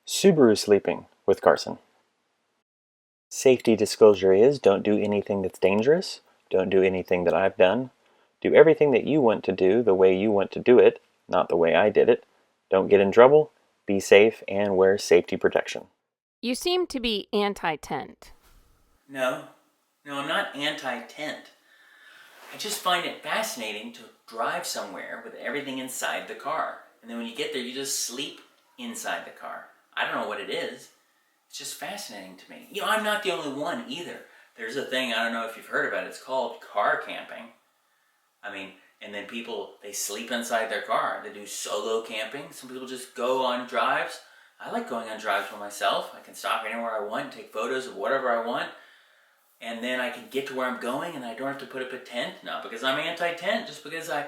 Subaru sleeping with Carson. Safety disclosure is don't do anything that's dangerous. Don't do anything that I've done. Do everything that you want to do the way you want to do it, not the way I did it. Don't get in trouble. Be safe and wear safety protection. You seem to be anti-tent. No, I'm not anti-tent. I just find it fascinating to drive somewhere with everything inside the car. And then when you get there, you just sleep inside the car. I don't know what it is. It's just fascinating to me. I'm not the only one either. There's a thing, I don't know if you've heard about it, it's called car camping. And then people, they sleep inside their car. They do solo camping. Some people just go on drives. I like going on drives by myself. I can stop anywhere I want, take photos of whatever I want. And then I can get to where I'm going and I don't have to put up a tent. Not because I'm anti-tent, just because I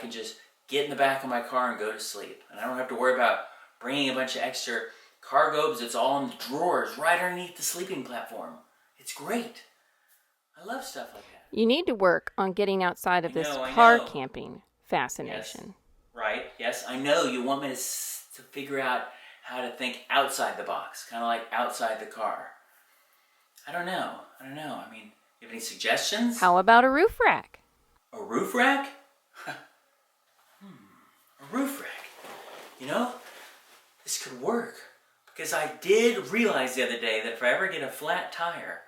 can just get in the back of my car and go to sleep. And I don't have to worry about bringing a bunch of extra cargo because it's all in the drawers right underneath the sleeping platform. It's great. I love stuff like that. You need to work on getting outside of this I car know. camping fascination. Yes. Right, yes, I know you want me to figure out how to think outside the box, kind of like outside the car. I don't know. You have any suggestions? How about a roof rack? A roof rack? A roof rack. This could work. Because I did realize the other day that if I ever get a flat tire,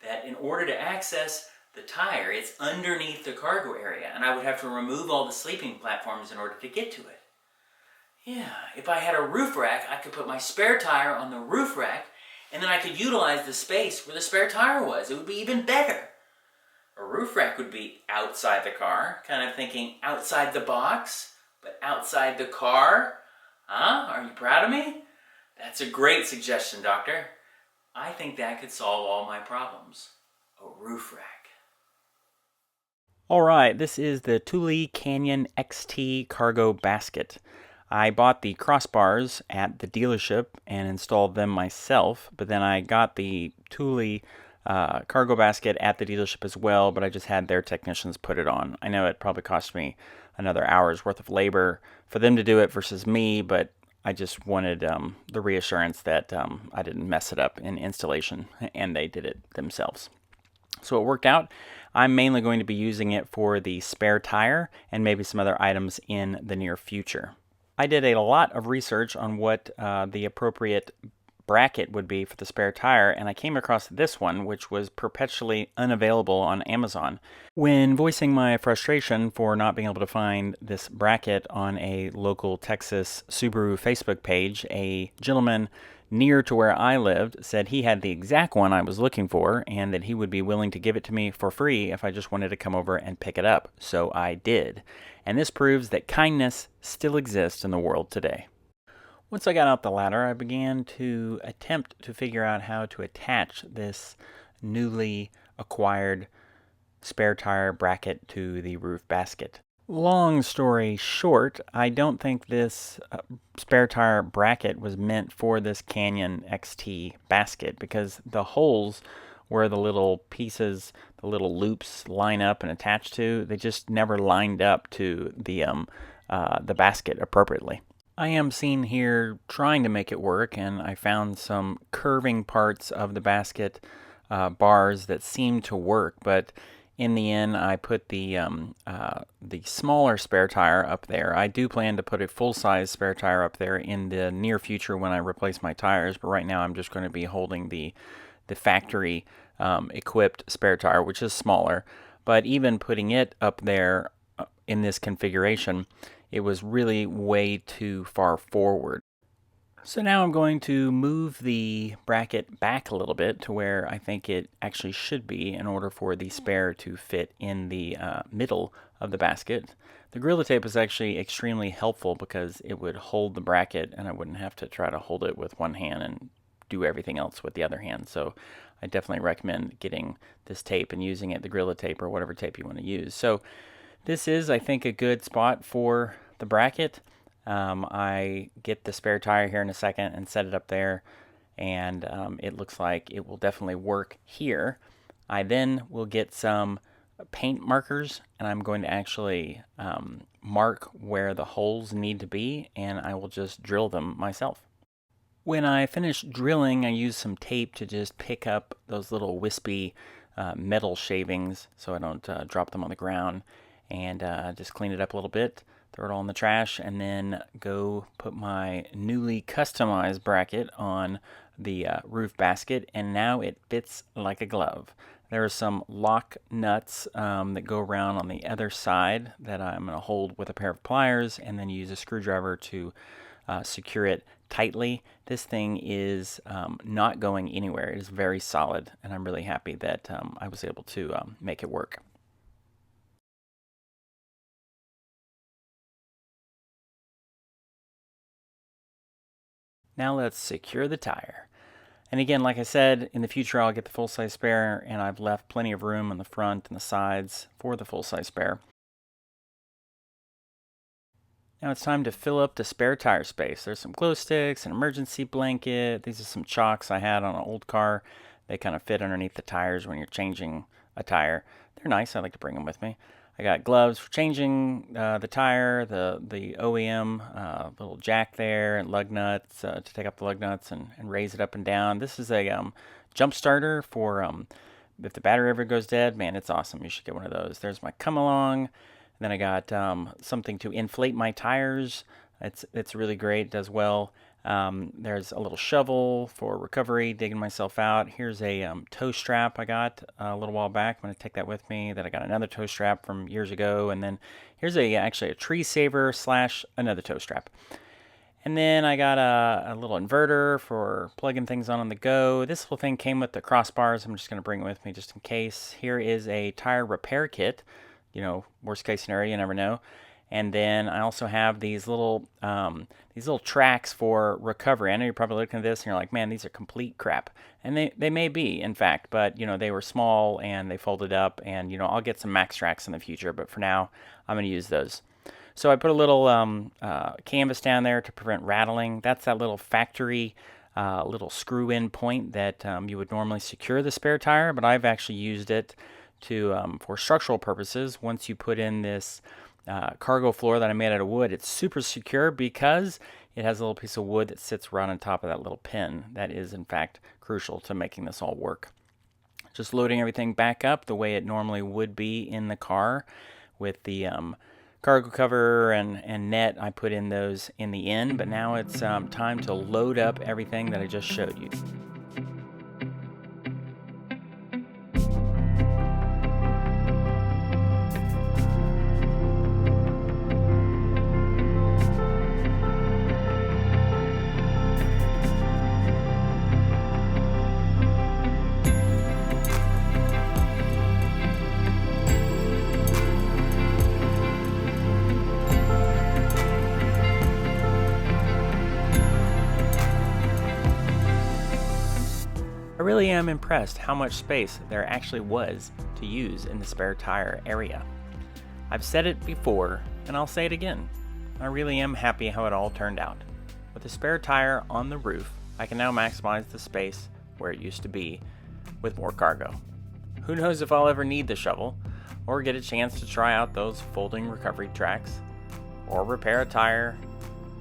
that in order to access the tire, it's underneath the cargo area, and I would have to remove all the sleeping platforms in order to get to it. Yeah, if I had a roof rack, I could put my spare tire on the roof rack, and then I could utilize the space where the spare tire was. It would be even better. A roof rack would be outside the car, kind of thinking outside the box, but outside the car. Huh? Are you proud of me? That's a great suggestion, Doctor. I think that could solve all my problems. A roof rack. Alright, this is the Thule Canyon XT cargo basket. I bought the crossbars at the dealership and installed them myself, but then I got the Thule cargo basket at the dealership as well, but I just had their technicians put it on. I know it probably cost me another hour's worth of labor for them to do it versus me, but I just wanted the reassurance that I didn't mess it up in installation, and they did it themselves. So it worked out. I'm mainly going to be using it for the spare tire and maybe some other items in the near future. I did a lot of research on what the appropriate bracket would be for the spare tire, and I came across this one, which was perpetually unavailable on Amazon. When voicing my frustration for not being able to find this bracket on a local Texas Subaru Facebook page, a gentleman near to where I lived said he had the exact one I was looking for and that he would be willing to give it to me for free if I just wanted to come over and pick it up. So I did. And this proves that kindness still exists in the world today. Once I got out the ladder, I began to attempt to figure out how to attach this newly acquired spare tire bracket to the roof basket. Long story short, I don't think this spare tire bracket was meant for this Canyon XT basket because the holes where the little pieces, the little loops line up and attach to, they just never lined up to the basket appropriately. I am seen here trying to make it work, and I found some curving parts of the basket bars that seem to work, but in the end, I put the smaller spare tire up there. I do plan to put a full-size spare tire up there in the near future when I replace my tires, but right now I'm just going to be holding the factory equipped spare tire, which is smaller. But even putting it up there in this configuration, it was really way too far forward. So now I'm going to move the bracket back a little bit to where I think it actually should be in order for the spare to fit in the middle of the basket. The Gorilla Tape is actually extremely helpful because it would hold the bracket and I wouldn't have to try to hold it with one hand and do everything else with the other hand. So I definitely recommend getting this tape and using it, the Gorilla Tape or whatever tape you want to use. So this is, I think, a good spot for the bracket. I get the spare tire here in a second and set it up there, and it looks like it will definitely work here. I then will get some paint markers, and I'm going to actually mark where the holes need to be, and I will just drill them myself. When I finish drilling, I use some tape to just pick up those little wispy metal shavings so I don't drop them on the ground, and just clean it up a little bit, throw it all in the trash, and then go put my newly customized bracket on the roof basket, and now it fits like a glove. There are some lock nuts that go around on the other side that I'm going to hold with a pair of pliers and then use a screwdriver to secure it tightly. This thing is not going anywhere. It is very solid, and I'm really happy that I was able to make it work. Now let's secure the tire. And again, like I said, in the future I'll get the full-size spare, and I've left plenty of room on the front and the sides for the full-size spare. Now it's time to fill up the spare tire space. There's some glow sticks, an emergency blanket. These are some chocks I had on an old car. They kind of fit underneath the tires when you're changing a tire. They're nice. I like to bring them with me. I got gloves for changing the tire, the OEM little jack there, and lug nuts to take up the lug nuts and raise it up and down. This is a jump starter for if the battery ever goes dead. Man, it's awesome. You should get one of those. There's my come along. Then I got something to inflate my tires. It's really great. It does well. There's a little shovel for recovery, digging myself out. Here's a toe strap I got a little while back. I'm going to take that with me. Then I got another toe strap from years ago. And then here's actually a tree saver / another toe strap. And then I got a little inverter for plugging things on the go. This whole thing came with the crossbars. I'm just going to bring it with me just in case. Here is a tire repair kit. You know, worst case scenario, you never know. And then I also have these little tracks for recovery. I know you're probably looking at this and you're like, man, these are complete crap. And they may be, in fact, but, you know, they were small and they folded up, and, you know, I'll get some max tracks in the future, but for now, I'm going to use those. So I put a little canvas down there to prevent rattling. That's that little factory little screw-in point that you would normally secure the spare tire, but I've actually used it for structural purposes. Once you put in this cargo floor that I made out of wood, it's super secure because it has a little piece of wood that sits right on top of that little pin. That is, in fact, crucial to making this all work. Just loading everything back up the way it normally would be in the car with the cargo cover and net. I put in those in the end, but now it's time to load up everything that I just showed you. I really am impressed how much space there actually was to use in the spare tire area. I've said it before, and I'll say it again. I really am happy how it all turned out. With a spare tire on the roof, I can now maximize the space where it used to be with more cargo. Who knows if I'll ever need the shovel, or get a chance to try out those folding recovery tracks, or repair a tire,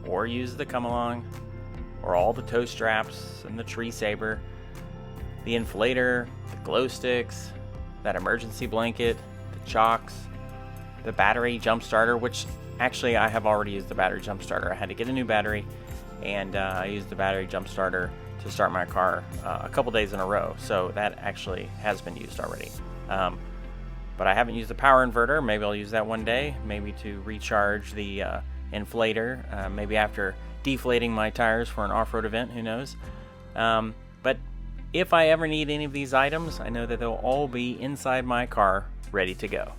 or use the come along, or all the toe straps and the tree saber, the inflator, the glow sticks, that emergency blanket, the chocks, the battery jump starter, which actually I have already used the battery jump starter. I had to get a new battery, and I used the battery jump starter to start my car a couple days in a row, so that actually has been used already. But I haven't used the power inverter. Maybe I'll use that one day, maybe to recharge the inflator, maybe after deflating my tires for an off-road event, who knows. But if I ever need any of these items, I know that they'll all be inside my car, ready to go.